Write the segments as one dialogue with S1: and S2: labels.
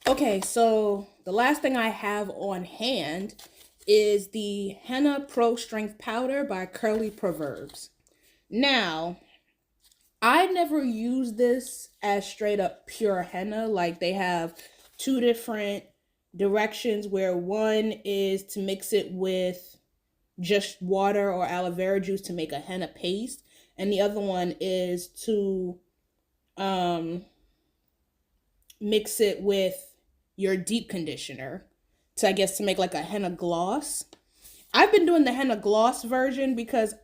S1: Okay, so the last thing I have on hand is the Henna Pro Strength Powder by Curly Proverbs. Now, I never use this as straight up pure henna. Like they have two different directions where one is to mix it with just water or aloe vera juice to make a henna paste, and the other one is to um mix it with your deep conditioner to, I guess, to make like a henna gloss. I've been doing the henna gloss version because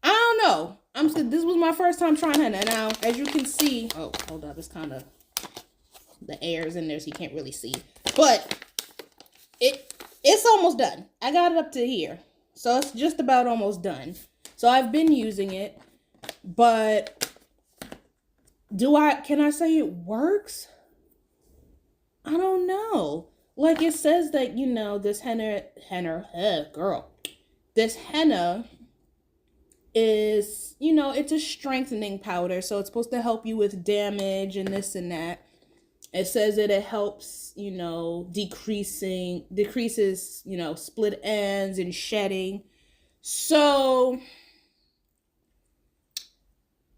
S1: I don't know. This was my first time trying henna. Now, as you can see, oh, hold up, it's kind of the air's in there, so you can't really see. But it's almost done. I got it up to here, so it's just about almost done. So I've been using it, but can I say it works? I don't know. Like it says that, this this henna is, it's a strengthening powder. So it's supposed to help you with damage and this and that. It says that it helps, decreases, split ends and shedding. So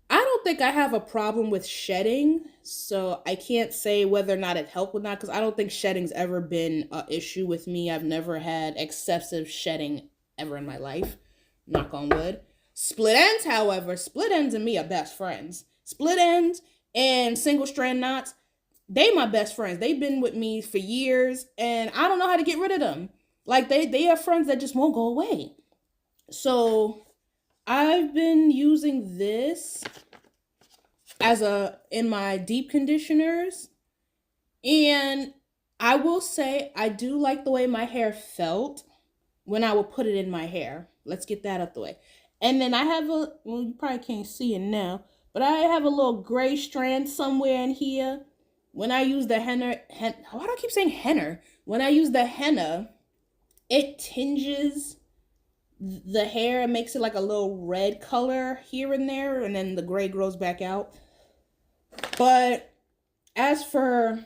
S1: I don't think I have a problem with shedding, so I can't say whether or not it helped or not, because I don't think shedding's ever been an issue with me. I've never had excessive shedding ever in my life. Knock on wood. Split ends, however, split ends and me are best friends. Split ends and single strand knots, they my best friends. They've been with me for years, and I don't know how to get rid of them. Like they are friends that just won't go away. So I've been using this in my deep conditioners, and I will say I do like the way my hair felt when I would put it in my hair. Let's get that out the way. And then I have you probably can't see it now, but I have a little gray strand somewhere in here. When I use the why do I keep saying henna? When I use the henna, it tinges the hair and makes it like a little red color here and there, and then the gray grows back out. But as for,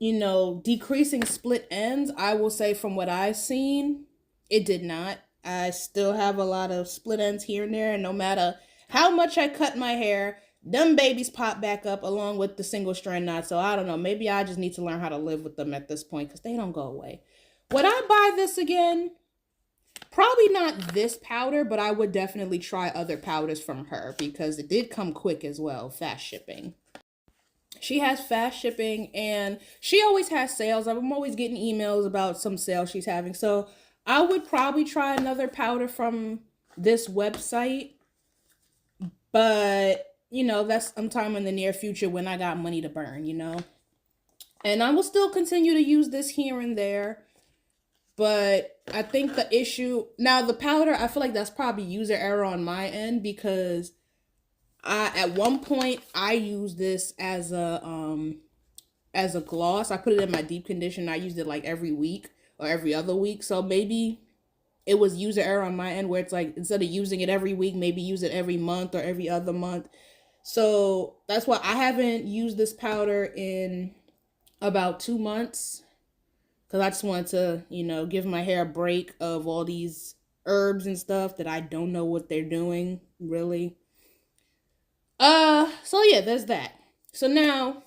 S1: decreasing split ends, I will say from what I've seen, it did not. I still have a lot of split ends here and there, and no matter how much I cut my hair, them babies pop back up along with the single strand knot. So I don't know. Maybe I just need to learn how to live with them at this point because they don't go away. Would I buy this again? Probably not this powder, but I would definitely try other powders from her because it did come quick as well. Fast shipping. She has fast shipping and she always has sales. I'm always getting emails about some sales she's having. So I would probably try another powder from this website. But, that's sometime in the near future when I got money to burn, And I will still continue to use this here and there. But I think the issue now, the powder, I feel like that's probably user error on my end because at one point I used this as a gloss. I put it in my deep conditioner. I used it like every week or every other week. So maybe it was user error on my end where it's like instead of using it every week, maybe use it every month or every other month. So that's why I haven't used this powder in about 2 months because I just wanted to, give my hair a break of all these herbs and stuff that I don't know what they're doing, really. So yeah, there's that. So now,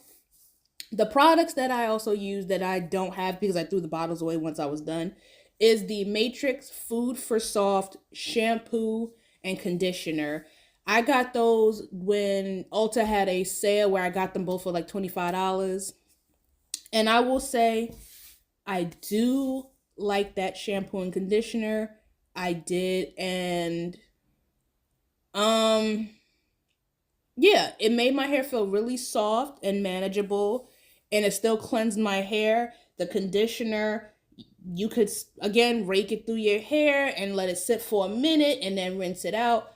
S1: the products that I also use that I don't have because I threw the bottles away once I was done is the Matrix Food for Soft shampoo and conditioner. I got those when Ulta had a sale where I got them both for like $25. And I will say I do like that shampoo and conditioner. I did, and yeah, it made my hair feel really soft and manageable, and it still cleansed my hair. The conditioner, you could again rake it through your hair and let it sit for a minute and then rinse it out.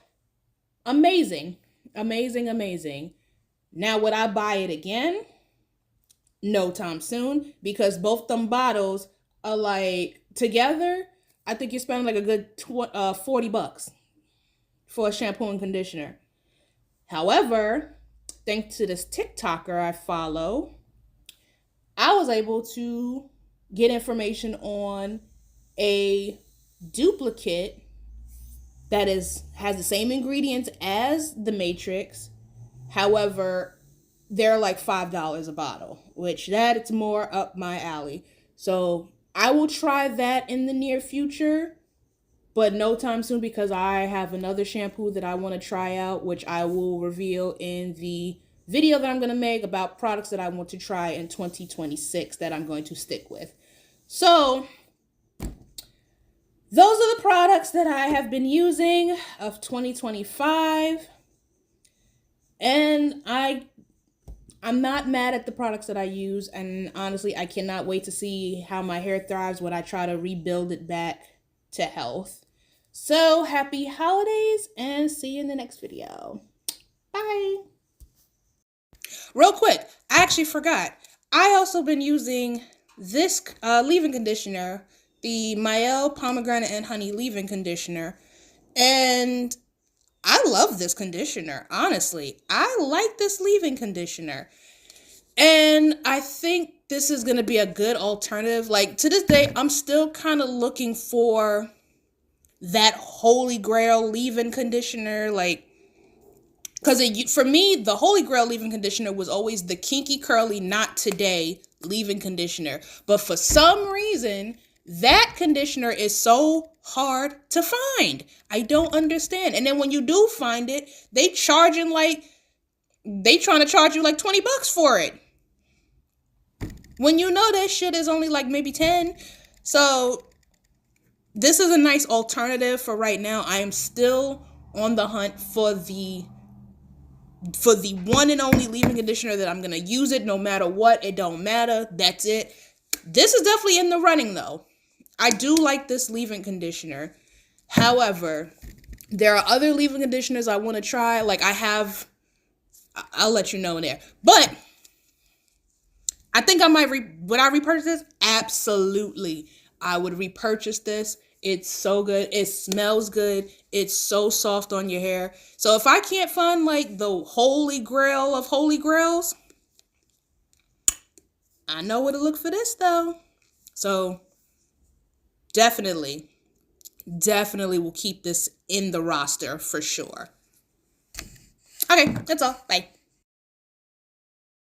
S1: Amazing. Amazing, amazing. Now, would I buy it again? No time soon, because both them bottles are like together. I think you're spending like a good $40 for a shampoo and conditioner. However, thanks to this TikToker I follow, I was able to get information on a duplicate that has the same ingredients as the Matrix. However, they're like $5 a bottle, which it's more up my alley. So I will try that in the near future, but no time soon, because I have another shampoo that I want to try out, which I will reveal in the video that I'm going to make about products that I want to try in 2026 that I'm going to stick with. So those are the products that I have been using of 2025. And I'm not mad at the products that I use. And honestly, I cannot wait to see how my hair thrives when I try to rebuild it back to health. So happy holidays, and see you in the next video. Bye. Real quick, I actually forgot. I also been using this leave-in conditioner, the Mielle Pomegranate and Honey leave-in conditioner, and I love this conditioner, honestly. I like this leave-in conditioner, and I think this is going to be a good alternative. Like, to this day, I'm still kind of looking for that holy grail leave-in conditioner, like, because for me, the holy grail leave-in conditioner was always the kinky curly not today leave-in conditioner. But for some reason, that conditioner is so hard to find. I don't understand. And then when you do find it, they trying to charge you like $20 for it, when you know that shit is only like maybe 10. So this is a nice alternative for right now. I am still on the hunt for the one and only leave-in conditioner that I'm going to use it no matter what. It don't matter. That's it. This is definitely in the running, though. I do like this leave-in conditioner. However, there are other leave-in conditioners I want to try. Like, I'll let you know in there. But I think I might, would I repurchase this? Absolutely. I would repurchase this. It's so good. It smells good. It's so soft on your hair. So if I can't find like the holy grail of holy grails, I know where to look for this though. So definitely will keep this in the roster for sure. Okay, that's all. Bye.